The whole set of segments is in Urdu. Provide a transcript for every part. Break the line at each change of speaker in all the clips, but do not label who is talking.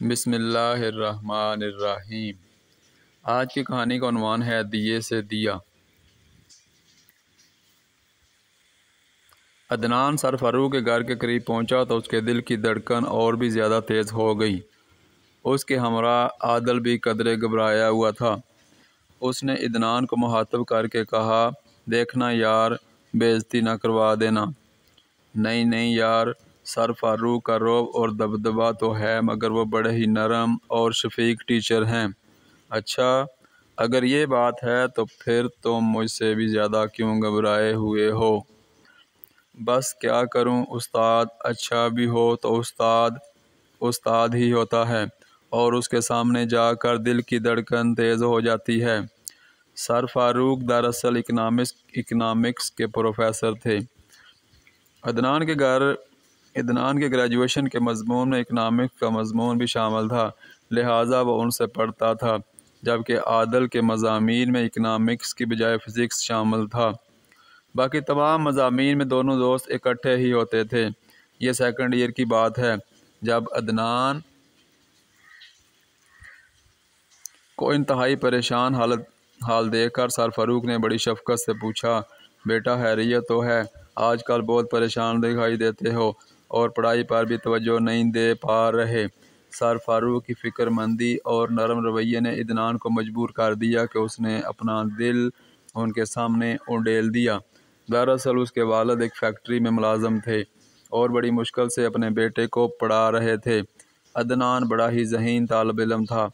بسم اللہ الرحمن الرحیم۔ آج کی کہانی کا عنوان ہے دیے سے دیا۔ عدنان سر فاروق کے گھر کے قریب پہنچا تو اس کے دل کی دھڑکن اور بھی زیادہ تیز ہو گئی۔ اس کے ہمراہ عادل بھی قدرے گھبرایا ہوا تھا۔ اس نے عدنان کو مخاطب کر کے کہا، دیکھنا یار، بے عزتی نہ کروا دینا۔ نہیں یار، سر فاروق کا رعب اور دبدبہ تو ہے، مگر وہ بڑے ہی نرم اور شفیق ٹیچر ہیں۔ اچھا، اگر یہ بات ہے تو پھر تم مجھ سے بھی زیادہ کیوں گھبرائے ہوئے ہو؟ بس کیا کروں استاد، اچھا بھی ہو تو استاد ہی ہوتا ہے، اور اس کے سامنے جا کر دل کی دھڑکن تیز ہو جاتی ہے۔ سر فاروق دراصل اکنامکس کے پروفیسر تھے۔ عدنان کے گریجویشن کے مضمون میں اکنامکس کا مضمون بھی شامل تھا، لہٰذا وہ ان سے پڑھتا تھا، جبکہ عادل کے مضامین میں اکنامکس کی بجائے فزکس شامل تھا۔ باقی تمام مضامین میں دونوں دوست اکٹھے ہی ہوتے تھے۔ یہ سیکنڈ ایئر کی بات ہے، جب عدنان کو انتہائی پریشان حال دیکھ کر سر فاروق نے بڑی شفقت سے پوچھا، بیٹا خیریت تو ہے؟ آج کل بہت پریشان دکھائی دیتے ہو اور پڑھائی پر بھی توجہ نہیں دے پا رہے۔ سر فاروق کی فکر مندی اور نرم رویے نے عدنان کو مجبور کر دیا کہ اس نے اپنا دل ان کے سامنے انڈیل دیا۔ دراصل اس کے والد ایک فیکٹری میں ملازم تھے اور بڑی مشکل سے اپنے بیٹے کو پڑھا رہے تھے۔ عدنان بڑا ہی ذہین طالب علم تھا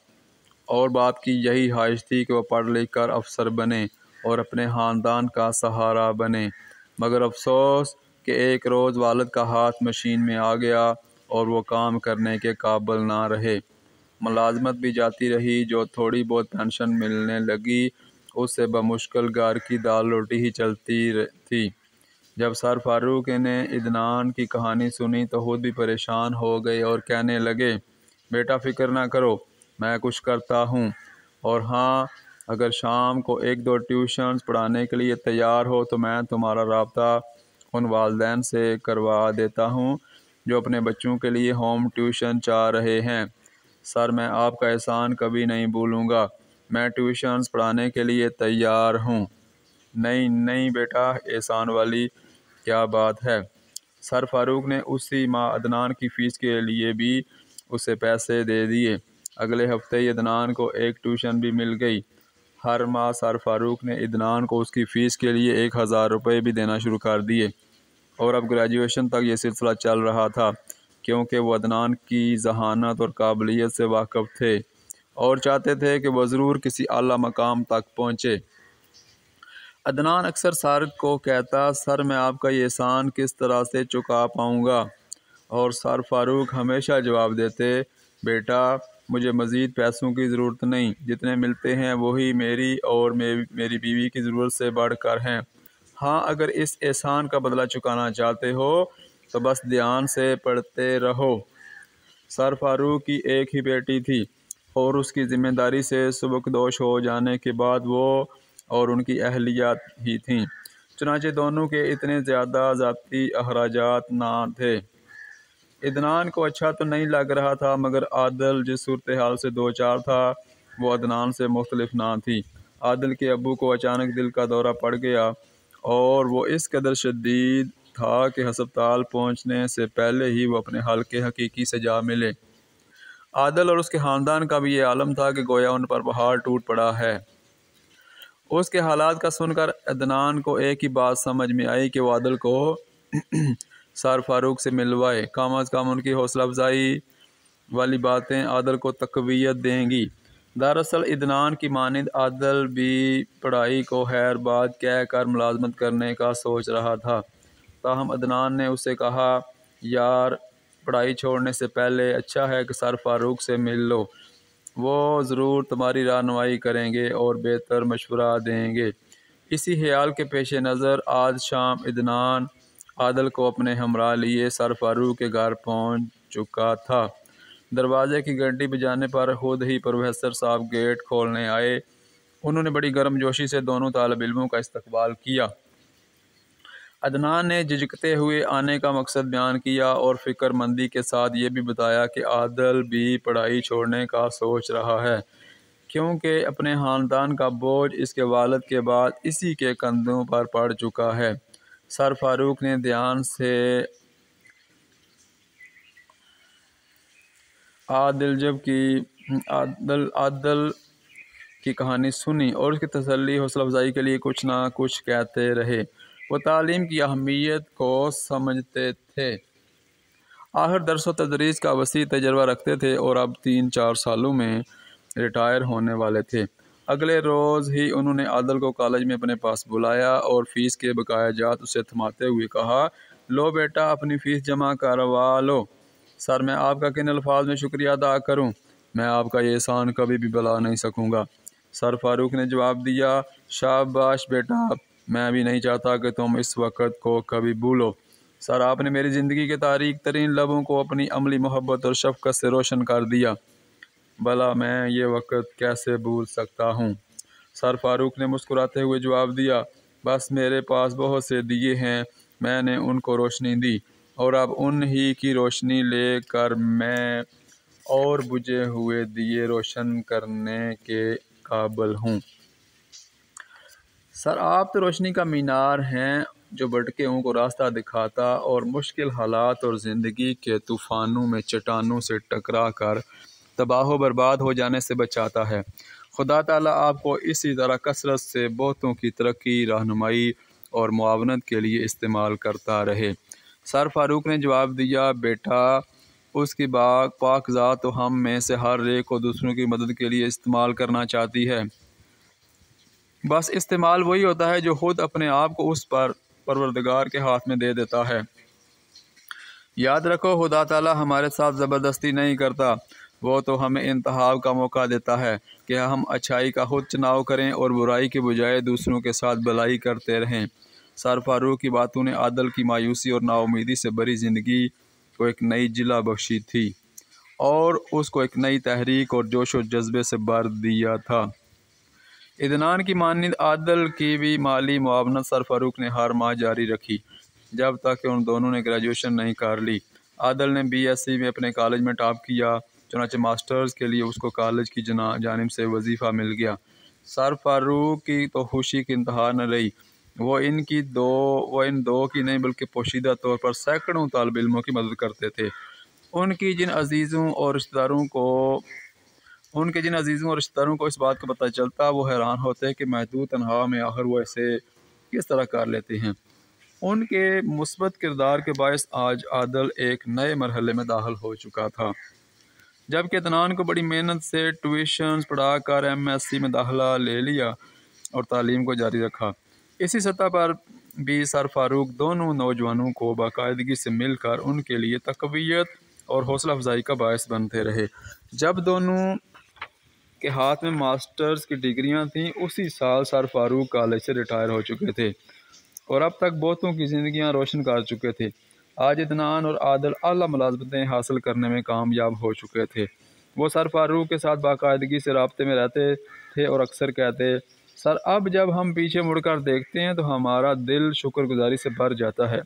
اور باپ کی یہی خواہش تھی کہ وہ پڑھ لکھ کر افسر بنے اور اپنے خاندان کا سہارا بنے، مگر افسوس کہ ایک روز والد کا ہاتھ مشین میں آ گیا اور وہ کام کرنے کے قابل نہ رہے۔ ملازمت بھی جاتی رہی، جو تھوڑی بہت پینشن ملنے لگی اس سے بمشکل گھر کی دال روٹی ہی چلتی تھی۔ جب سر فاروق نے عدنان کی کہانی سنی تو خود بھی پریشان ہو گئے اور کہنے لگے، بیٹا فکر نہ کرو، میں کچھ کرتا ہوں، اور ہاں، اگر شام کو 1-2 ٹیوشنز پڑھانے کے لیے تیار ہو تو میں تمہارا رابطہ ان والدین سے کروا دیتا ہوں جو اپنے بچوں کے لیے ہوم ٹیوشن چاہ رہے ہیں۔ سر، میں آپ کا احسان کبھی نہیں بھولوں گا، میں ٹیوشنز پڑھانے کے لیے تیار ہوں۔ نہیں بیٹا، احسان والی کیا بات ہے؟ سر فاروق نے اسی ماہ عدنان کی فیس کے لیے بھی اسے پیسے دے دیے۔ اگلے ہفتے ہی عدنان کو ایک ٹیوشن بھی مل گئی۔ ہر ماہ سر فاروق نے عدنان کو اس کی فیس کے لیے 1000 روپے بھی دینا شروع کر دیے، اور اب گریجویشن تک یہ سلسلہ چل رہا تھا، کیونکہ وہ عدنان کی ذہانت اور قابلیت سے واقف تھے اور چاہتے تھے کہ وہ ضرور کسی اعلیٰ مقام تک پہنچے۔ عدنان اکثر سر کو کہتا، سر میں آپ کا یہ احسان کس طرح سے چکا پاؤں گا؟ اور سر فاروق ہمیشہ جواب دیتے، بیٹا، مجھے مزید پیسوں کی ضرورت نہیں، جتنے ملتے ہیں وہی میری اور میری بیوی کی ضرورت سے بڑھ کر ہیں۔ ہاں، اگر اس احسان کا بدلہ چکانا چاہتے ہو تو بس دھیان سے پڑھتے رہو۔ سر فاروق کی ایک ہی بیٹی تھی اور اس کی ذمہ داری سے سبکدوش ہو جانے کے بعد وہ اور ان کی اہلیہ ہی تھیں، چنانچہ دونوں کے اتنے زیادہ ذاتی اخراجات نہ تھے۔ عدنان کو اچھا تو نہیں لگ رہا تھا، مگر عادل جس صورتحال سے دوچار تھا وہ عدنان سے مختلف نہ تھی۔ عادل کے ابو کو اچانک دل کا دورہ پڑ گیا اور وہ اس قدر شدید تھا کہ ہسپتال پہنچنے سے پہلے ہی وہ اپنے حلقے حقیقی سے جا ملے۔ عادل اور اس کے خاندان کا بھی یہ عالم تھا کہ گویا ان پر پہاڑ ٹوٹ پڑا ہے۔ اس کے حالات کا سن کر عدنان کو ایک ہی بات سمجھ میں آئی کہ وہ عادل کو سر فاروق سے ملوائے، کم از کم ان کی حوصلہ افزائی والی باتیں عادل کو تقویت دیں گی۔ دراصل عدنان کی مانند عادل بھی پڑھائی کو خیر بات کہہ کر ملازمت کرنے کا سوچ رہا تھا، تاہم عدنان نے اس سے کہا، یار، پڑھائی چھوڑنے سے پہلے اچھا ہے کہ سر فاروق سے مل لو، وہ ضرور تمہاری رہنمائی کریں گے اور بہتر مشورہ دیں گے۔ اسی خیال کے پیش نظر آج شام عدنان عادل کو اپنے ہمراہ لیے سر فاروق کے گھر پہنچ چکا تھا۔ دروازے کی گھنٹی بجانے پر خود ہی پروفیسر صاحب گیٹ کھولنے آئے۔ انہوں نے بڑی گرم جوشی سے دونوں طالب علموں کا استقبال کیا عدنان نے جھجکتے ہوئے آنے کا مقصد بیان کیا اور فکر مندی کے ساتھ یہ بھی بتایا کہ عادل بھی پڑھائی چھوڑنے کا سوچ رہا ہے کیونکہ اپنے خاندان کا بوجھ اس کے والد کے بعد اسی کے کندھوں پر پڑ چکا ہے۔ سر فاروق نے دھیان سے عادل کی کہانی سنی اور اس کی تسلی حوصلہ افزائی کے لیے کچھ نہ کچھ کہتے رہے۔ وہ تعلیم کی اہمیت کو سمجھتے تھے، آخر درس و تدریس کا وسیع تجربہ رکھتے تھے اور اب 3-4 سالوں میں ریٹائر ہونے والے تھے۔ اگلے روز ہی انہوں نے عادل کو کالج میں اپنے پاس بلایا اور فیس کے بقایا جات اسے تھماتے ہوئے کہا، لو بیٹا اپنی فیس جمع کروا لو۔ سر میں آپ کا کن الفاظ میں شکریہ ادا کروں، میں آپ کا یہ احسان کبھی بھی بھلا نہیں سکوں گا۔ سر فاروق نے جواب دیا، شاباش بیٹا، میں بھی نہیں چاہتا کہ تم اس وقت کو کبھی بھولو۔ سر آپ نے میری زندگی کے تاریک ترین لمحوں کو اپنی عملی محبت اور شفقت سے روشن کر دیا، بھلا میں یہ وقت کیسے بھول سکتا ہوں۔ سر فاروق نے مسکراتے ہوئے جواب دیا، بس میرے پاس بہت سے دیے ہیں، میں نے ان کو روشنی دی اور اب ان ہی کی روشنی لے کر میں اور بجھے ہوئے دیے روشن کرنے کے قابل ہوں۔ سر آپ تو روشنی کا مینار ہیں جو بھٹکےوں کو راستہ دکھاتا اور مشکل حالات اور زندگی کے طوفانوں میں چٹانوں سے ٹکرا کر تباہ و برباد ہو جانے سے بچاتا ہے۔ خدا تعالیٰ آپ کو اسی طرح کثرت سے بہتوں کی ترقی، رہنمائی اور معاونت کے لیے استعمال کرتا رہے۔ سر فاروق نے جواب دیا، بیٹا اس کی پاک ذات تو ہم میں سے ہر ایک کو دوسروں کی مدد کے لیے استعمال کرنا چاہتی ہے، بس استعمال وہی ہوتا ہے جو خود اپنے آپ کو اس پر پروردگار کے ہاتھ میں دے دیتا ہے۔ یاد رکھو خدا تعالیٰ ہمارے ساتھ زبردستی نہیں کرتا، وہ تو ہمیں انتخاب کا موقع دیتا ہے کہ ہم اچھائی کا خود چناؤ کریں اور برائی کے بجائے دوسروں کے ساتھ بھلائی کرتے رہیں۔ سر فاروق کی باتوں نے عادل کی مایوسی اور نا امیدی سے بھری زندگی کو ایک نئی جلا بخشی تھی اور اس کو ایک نئی تحریک اور جوش و جذبے سے بھر دیا تھا۔ عدنان کی مانند عادل کی بھی مالی معاونت سر فاروق نے ہر ماہ جاری رکھی جب تک کہ ان دونوں نے گریجویشن نہیں کر لی۔ عادل نے BSc میں اپنے کالج میں ٹاپ کیا، چنانچہ ماسٹرز کے لیے اس کو کالج کی جانب سے وظیفہ مل گیا۔ سر فاروق کی تو خوشی کی انتہا نہ رہی، وہ ان دو کی نہیں بلکہ پوشیدہ طور پر سینکڑوں طالب علموں کی مدد کرتے تھے۔ ان کے جن عزیزوں اور رشتہ داروں کو اس بات کا پتہ چلتا، وہ حیران ہوتے کہ محدود تنخواہ میں آخر وہ ایسے کس طرح کر لیتے ہیں۔ ان کے مثبت کردار کے باعث آج عادل ایک نئے مرحلے میں داخل ہو چکا تھا، جبکہ عدنان کو بڑی محنت سے ٹیوشنز پڑھا کر MSc میں داخلہ لے لیا اور تعلیم کو جاری رکھا۔ اسی سطح پر بھی سر فاروق دونوں نوجوانوں کو باقاعدگی سے مل کر ان کے لیے تقویت اور حوصلہ افزائی کا باعث بنتے رہے۔ جب دونوں کے ہاتھ میں ماسٹرز کی ڈگریاں تھیں، اسی سال سر فاروق کالج سے ریٹائر ہو چکے تھے اور اب تک بہتوں کی زندگیاں روشن کر چکے تھے۔ آج عدنان اور عادل اعلیٰ ملازمتیں حاصل کرنے میں کامیاب ہو چکے تھے۔ وہ سر فاروق کے ساتھ باقاعدگی سے رابطے میں رہتے تھے اور اکثر کہتے، سر اب جب ہم پیچھے مڑ کر دیکھتے ہیں تو ہمارا دل شکر گزاری سے بھر جاتا ہے۔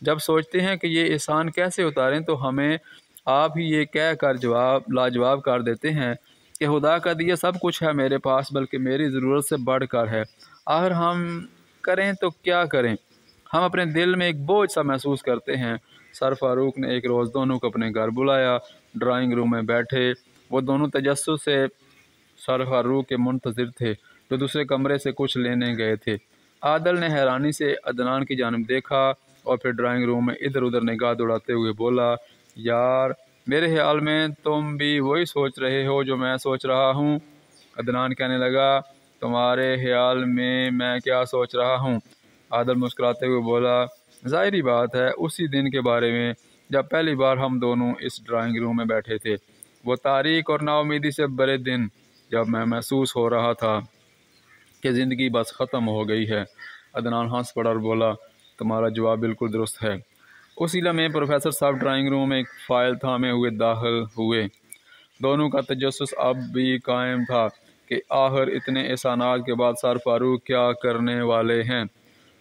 جب سوچتے ہیں کہ یہ احسان کیسے اتاریں تو ہمیں آپ ہی یہ کہہ کر لاجواب کر دیتے ہیں کہ خدا کا دیا سب کچھ ہے میرے پاس، بلکہ میری ضرورت سے بڑھ کر ہے۔ آخر ہم کریں تو کیا کریں، ہم اپنے دل میں ایک بوجھ سا محسوس کرتے ہیں۔ سر فاروق نے ایک روز دونوں کو اپنے گھر بلایا، ڈرائنگ روم میں بیٹھے۔ وہ دونوں تجسس سے سر فاروق کے منتظر تھے جو دوسرے کمرے سے کچھ لینے گئے تھے۔ عادل نے حیرانی سے عدنان کی جانب دیکھا اور پھر ڈرائنگ روم میں ادھر ادھر نگاہ دوڑاتے ہوئے بولا، یار میرے خیال میں تم بھی وہی سوچ رہے ہو جو میں سوچ رہا ہوں۔ عدنان کہنے لگا، تمہارے خیال میں کیا سوچ رہا ہوں؟ عادل مسکراتے ہوئے بولا، ظاہری بات ہے اسی دن کے بارے میں جب پہلی بار ہم دونوں اس ڈرائنگ روم میں بیٹھے تھے، وہ تاریک اور نا امیدی سے بھرے دن جب میں محسوس ہو رہا تھا کہ زندگی بس ختم ہو گئی ہے۔ عدنان ہنس پڑا اور بولا، تمہارا جواب بالکل درست ہے۔ اسی لمحے پروفیسر صاحب ڈرائنگ روم میں ایک فائل تھامے ہوئے داخل ہوئے۔ دونوں کا تجسس اب بھی قائم تھا کہ آخر اتنے احسانات کے بعد سر فاروق کیا کرنے والے ہیں۔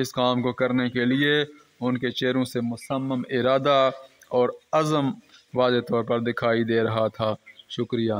اس کام کو کرنے کے لیے ان کے چہروں سے مصمم ارادہ اور عزم واضح طور پر دکھائی دے رہا تھا۔ شکریہ۔